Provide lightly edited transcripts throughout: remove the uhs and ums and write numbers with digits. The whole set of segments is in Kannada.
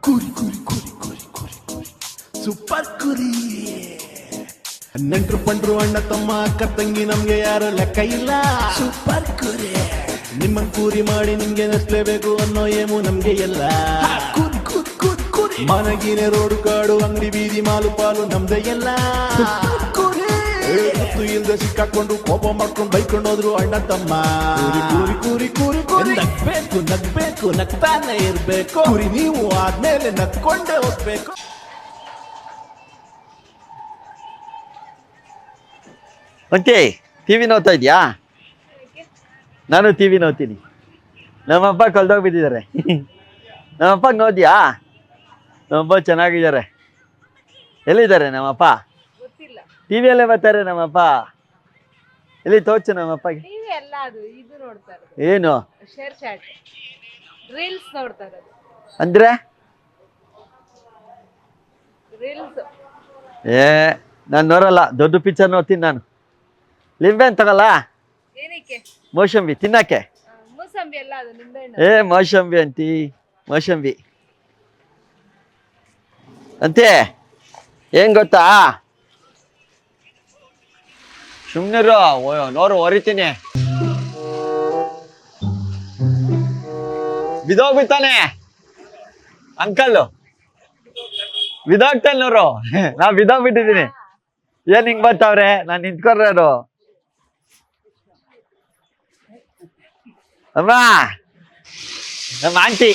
ಕುರಿ ಕುರಿ ಕುರಿ ಕುರಿ ಕುರಿ ಕುರಿ ಸೂಪರ್ ಕುರಿ. ನೆಂಟ್ರು ಪಂಡ್ರು ಅಣ್ಣ ತಮ್ಮ ಅಕ್ಕ ತಂಗಿ ನಮ್ಗೆ ಯಾರು ಲೆಕ್ಕ ಇಲ್ಲ. ಸೂಪರ್ ಕುರಿ. ನಿಮ್ಮನ್ ಕೂರಿ ಮಾಡಿ ನಿಮ್ಗೆ ನಸ್ಲೇಬೇಕು ಅನ್ನೋ ಏಮು ನಮ್ಗೆ ಎಲ್ಲ. ಕುರಿ ಕುರಿ ಕುರಿ ಕುರಿ. ಮನಗಿನ ರೋಡು ಕಾಡು ಅಂಗಡಿ ಬೀದಿ ಮಾಲು ಪಾಲು ನಮ್ದೇ ಎಲ್ಲ. ಗೊತ್ತು ಇಲ್ದೆ ಸಿಕ್ಕಾಕೊಂಡು ಕೋಪ ಮಾಡ್ಕೊಂಡು ಬೈಕೊಂಡು ಹೋದ್ರು ಅಣ್ಣ ತಮ್ಮ. ಕೂರಿ ಕೂರಿ ಕೂರಿ ಕೂರಿ ಕೂರಿ. ನಗ್ಬೇಕು ನಗ್ಬೇಕು ನಗ್ತಾನೆ ಇರ್ಬೇಕು. ಕುರಿ ನೀವು ಆದ್ಮೇಲೆ ನಗ್ಕೊಂಡೇ ಹೋಗ್ಬೇಕು. ಓಕೆ, ಟಿವಿ ನೋಡ್ತಾ ಇದೆಯಾ? ನಾನು ಟಿವಿ ನೋಡ್ತೀನಿ. ನಮ್ಮಪ್ಪ ಕಳ್ದೋಗ್ಬಿಟ್ಟಿದ್ದಾರೆ. ನಮ್ಮಪ್ಪ ನೋದ್ಯಾ? ನಮ್ಮಪ್ಪ ಚೆನ್ನಾಗಿದ್ದಾರೆ. ಎಲ್ಲಿದ್ದಾರೆ ನಮ್ಮಪ್ಪ? ಟಿವಿಯಲ್ಲೇ ಬರ್ತಾರೆ ನಮ್ಮಪ್ಪ. ಎಲ್ಲಿ ತೋರ್ಸು ನಮ್ಮಪ್ಪಗೆ. ಏನು ಅಂದ್ರೆ? ಏ ನಾನು ನೋಡಲ್ಲ, ದೊಡ್ಡ ಪಿಕ್ಚರ್ ನೋಡ್ತೀನಿ ನಾನು. ಲಿಂಬೆ ಅಂತ ತಗಲ್ಲ, ಮೋಸಂಬಿ ತಿನ್ನಕ್ಕೆ. ಏ ಮೋಸಂಬಿ ಅಂತಿ, ಮೋಸಂಬಿ ಅಂತೆ. ಏನ್ ಗೊತ್ತಾ, ಸುಮ್ನಿರು, ನೋರು ಹೊರಿತೀನಿ. ಬಿದ್ದೋಗ್ಬಿಡ್ತಾನೆ ಅಂಕಲ್, ಬಿದ್ದೋಗ್ತಾನೆ ನೋರು. ನಾ ಬಿದ್ದೋಗ್ಬಿಟ್ಟಿದ್ದೀನಿ. ಏನ್ ಹಿಂಗ್ ಬರ್ತಾವ್ರೆ? ನಾನ್ ನಿಂತ್ಕೊಂಡ್ರು. ಅಮ್ಮ, ನಮ್ಮ ಆಂಟಿ,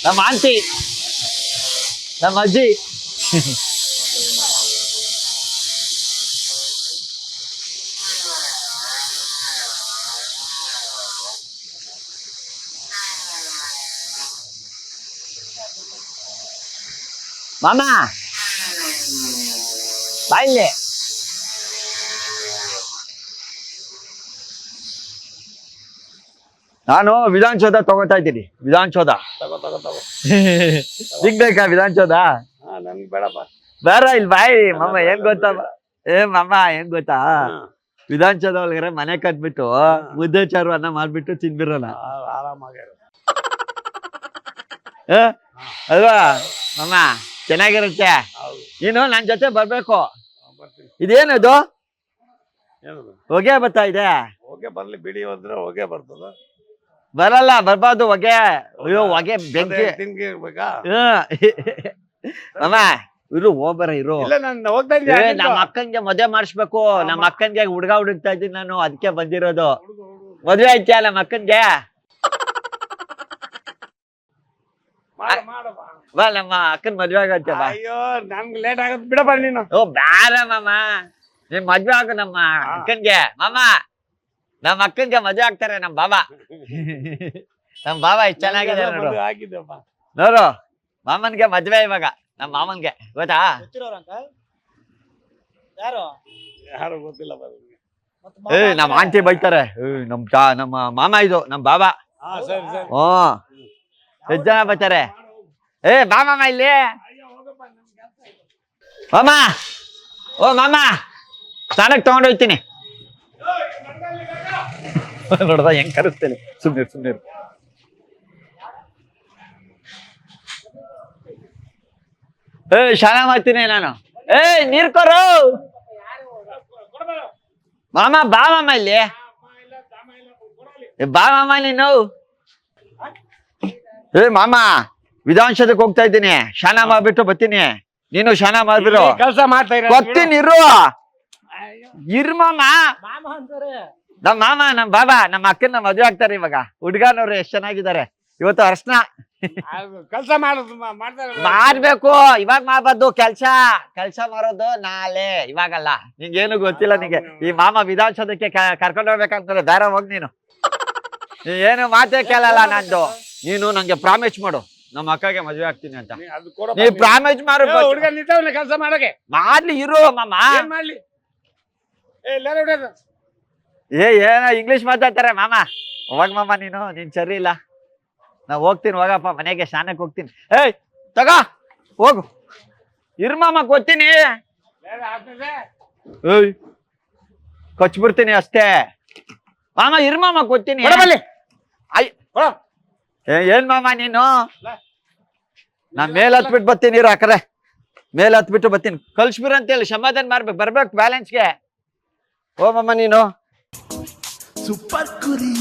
ನಮ್ಮ ಆಂಟಿ, ನಮ್ಮ ಅಜ್ಜಿ. ಮಾಮ ಬಾಯಿಲೆ. ನಾನು ವಿಧಾನಸೌಧ ತಗೋತಾ ಇದ್ದೀನಿ. ವಿಧಾನಸೌಧ ಸಿಗ್ಬೇಕಾ? ವಿಧಾನಸೌಧ ನನ್ಗೆ ಬೇಡಪ್ಪ. ಬೇಡ, ಇಲ್ಲಿ ಬಾಯಿ. ಮಾಮ ಏನ್ ಗೊತ್ತಾ, ಮಾಮ ಏನ್ ಗೊತ್ತಾ, ವಿಧಾನಸೌಧ ಒಳಗಡೆ ಮನೆ ಕಟ್ಬಿಟ್ಟು ಮುದ್ದೆ ಚಾರು ಅನ್ನ ಮಾಡ್ಬಿಟ್ಟು ತಿನ್ಬಿರೋಣ. ಆರಾಮಾಗಿ ಅಲ್ವಾ ಮಾಮ? ಚೆನ್ನಾಗಿರುತ್ತೆ. ನೀನು ನನ್ ಜೊತೆ ಬರ್ಬೇಕು. ಇದೇನದು? ಹೊಗೆ ಬರ್ತಾ ಇದೆ. ಹೊಗೆ ಬರ್ಲಿ ಬಿಡಿ ಅಂದ್ರೆ ಹೊಗೆ ಬರ್ತದ. ಬರಲ್ಲ, ಬರ್ಬಾರ್ದು ಹೊಗೆ. ಅಯ್ಯೋ ಹೊಗೆ, ಬೆಂಕಿ ತಿನ್ಗೆ ಇರ್ಬೇಕಾ? ಮಾಮ ಇರು, ಹೋಗ್ಬರ ಇರು. ನಮ್ಮ ಅಕ್ಕನ್ಗೆ ಮದ್ವೆ ಮಾಡಿಸ್ಬೇಕು. ನಮ್ಮ ಅಕ್ಕನ್ಗೆ ಹುಡ್ಗ ಹುಡುಕ್ತಾ ಇದ್ದೀನಿ ನಾನು, ಅದಕ್ಕೆ ಬಂದಿರೋದು. ಮದ್ವೆ ಐತ್ಯಾ ನಮ್ಮ ಅಕ್ಕನ್ಗೆ? ಬಾ, ನಮ್ಮ ಅಕ್ಕನ್ ಮದ್ವೆ ಆಗತ್ತೆ ಬಾ. ಅಯ್ಯೋ ನನ್ಗೆ ಲೇಟ್ ಆಗತ್ ಬಿಡಪ್ಪ ನೀನು. ಓ ಬ್ಯಾರ ಮಾಮ, ನಿಮ್ ಮದ್ವೆ ಆಗು ನಮ್ಮ ಅಕ್ಕನ್ಗೆ. ಮಾಮ ನಮ್ಮ ಅಕ್ಕನ್ಗೆ ಮದ್ವೆ ಆಗ್ತಾರೆ ನಮ್ ಬಾಬಾ. ನಮ್ ಬಾಬಾ ಇಷ್ಟ ಚೆನ್ನಾಗಿದೆ ನೋಡು. ಆಗಿದ್ದಪ್ಪ ನೋಡು, ಮಾಮನ್ಗೆ ಮದ್ವೆ ಇವಾಗ. ನಮ್ಮ ಮಾಮನ್ಗೆ ಗೊತ್ತಾ? ಯಾರು ಗೊತ್ತಿಲ್ಲ. ಏ ನಮ್ಮ ಆಂಟಿ ಬೈತಾರೆ. ನಮ್ಮ ಮಾಮ ಇದು ನಮ್ ಬಾಬಾ. ಎಷ್ಟು ಜನ ಬರ್ತಾರೆ? ಏ ಬಾ ಮಾಮ ಇಲ್ಲಿ. ಮಾಮ, ಓ ಮಾಮ, ಸ್ನಾನಕ್ಕೆ ತಗೊಂಡೋಗ್ತೀನಿ. ನೋಡ್ದ ಹೆಂಗ್ ಕರೆಸ್ತೇನೆ. ಸುಮ್ನಿರು ಸುಮ್ನಿರು. ಏ ಸ್ನಾನ ಮಾಡ್ತೀನಿ ನಾನು. ಏ ನೀರ್ ಕೊರು ಮಾಮ. ಬಾ ಮಾಮ ಇಲ್ಲಿ. ಬಾ ಮಾಮ ನೀನು. ಏ ಮಾಮ, ವಿಧಾನಸೌಧಕ್ಕೆ ಹೋಗ್ತಾ ಇದ್ದೀನಿ. ಶಾನ ಮಾಡ್ಬಿಟ್ಟು ಬರ್ತೀನಿ. ನೀನು ಶಾನ ಮಾಡ್ಬಿಡು. ಕೆಲಸ ಮಾಡ್ತಾ ಗೊತ್ತೀನಿ ಇರು. ಇರು ಮಾಮ. ನಮ್ಮ ಮಾಮ, ನಮ್ಮ ಬಾಬಾ, ನಮ್ಮ ಅಕ್ಕನ ಮದುವೆ ಆಗ್ತಾರೆ ಇವಾಗ. ಹುಡ್ಗನವ್ರು ಎಷ್ಟ್ ಚೆನ್ನಾಗಿದ್ದಾರೆ. ಇವತ್ತು ಅರ್ಶನ ಕೆಲಸ ಮಾಡ್ಬೇಕು. ಇವಾಗ ಮಾಡ್ಬಾರ್ದು ಕೆಲ್ಸ. ಕೆಲ್ಸ ಮಾಡೋದು ನಾಳೆ, ಇವಾಗಲ್ಲ. ನಿಂಗೇನು ಗೊತ್ತಿಲ್ಲ. ನಿಂಗೆ ಈ ಮಾಮ ವಿಧಾನಸೌಧಕ್ಕೆ ಕರ್ಕೊಂಡು ಹೋಗ್ಬೇಕಂತಾರೆ. ಬೇರೆ ಹೋಗ್ ನೀನು. ಏನು ಮಾತೇ ಕೇಳಲ್ಲ ನಂದು. ನೀನು ನಂಗೆ ಪ್ರಾಮಿಸ್ ಮಾಡು, ನಮ್ಮ ಅಕ್ಕಗೆ ಮದ್ವೆ ಆಗ್ತೀನಿ ಅಂತ. ನೀ ಪ್ರಾಮಿಸ್ ಮಾಡು. ಹುಡುಗ ನಿಂತವಲ್ಲ ಕೆಲಸ ಮಾಡಕ್ಕೆ. ಮಾಡ್ಲಿ ಇರು ಮಾಮ. ಮಾಡ್ಲಿ. ಏನ ಇಂಗ್ಲಿಷ್ ಮಾತಾಡ್ತಾರೆ ಮಾಮ. ಹೋಗ್ ಮಾಮ, ನೀನ್ ಸರಿ ಇಲ್ಲ. ನಾ ಹೋಗ್ತೀನಿ, ಹೋಗಪ್ಪ ಮನೆಗೆ. ಸ್ನಾನಕ್ಕೆ ಹೋಗ್ತೀನಿ. ಏಯ್ ತಗ ಹೋಗು. ಇರು ಮಾಮ, ಗೊತ್ತೀನಿ. ಏಯ್ ಕೊಚ್ಬಿಡ್ತೀನಿ ಅಷ್ಟೇ. ಮಾಮ ಇರ್ ಮಾಮ ಕೊಡ್ತೀನಿ. ಐ ಏನ್ ಮಾಮ ನೀನು? ನಾ ಮೇಲ್ ಹತ್ಬಿಟ್ಟು ಬರ್ತೀನಿ ಇರು ಅಕರೆ. ಮೇಲ್ ಹತ್ಬಿಟ್ಟು ಬರ್ತೀನಿ. ಕಳ್ಸ್ಬಿರು ಅಂತ ಹೇಳಿ ಸಮಾಧಾನ ಮಾಡ್ಬೇಕು, ಬರ್ಬೇಕು ಬ್ಯಾಲೆನ್ಸ್ಗೆ. ಓ ಮಾಮ ನೀನು ಸೂಪರ್ ಕುರಿ.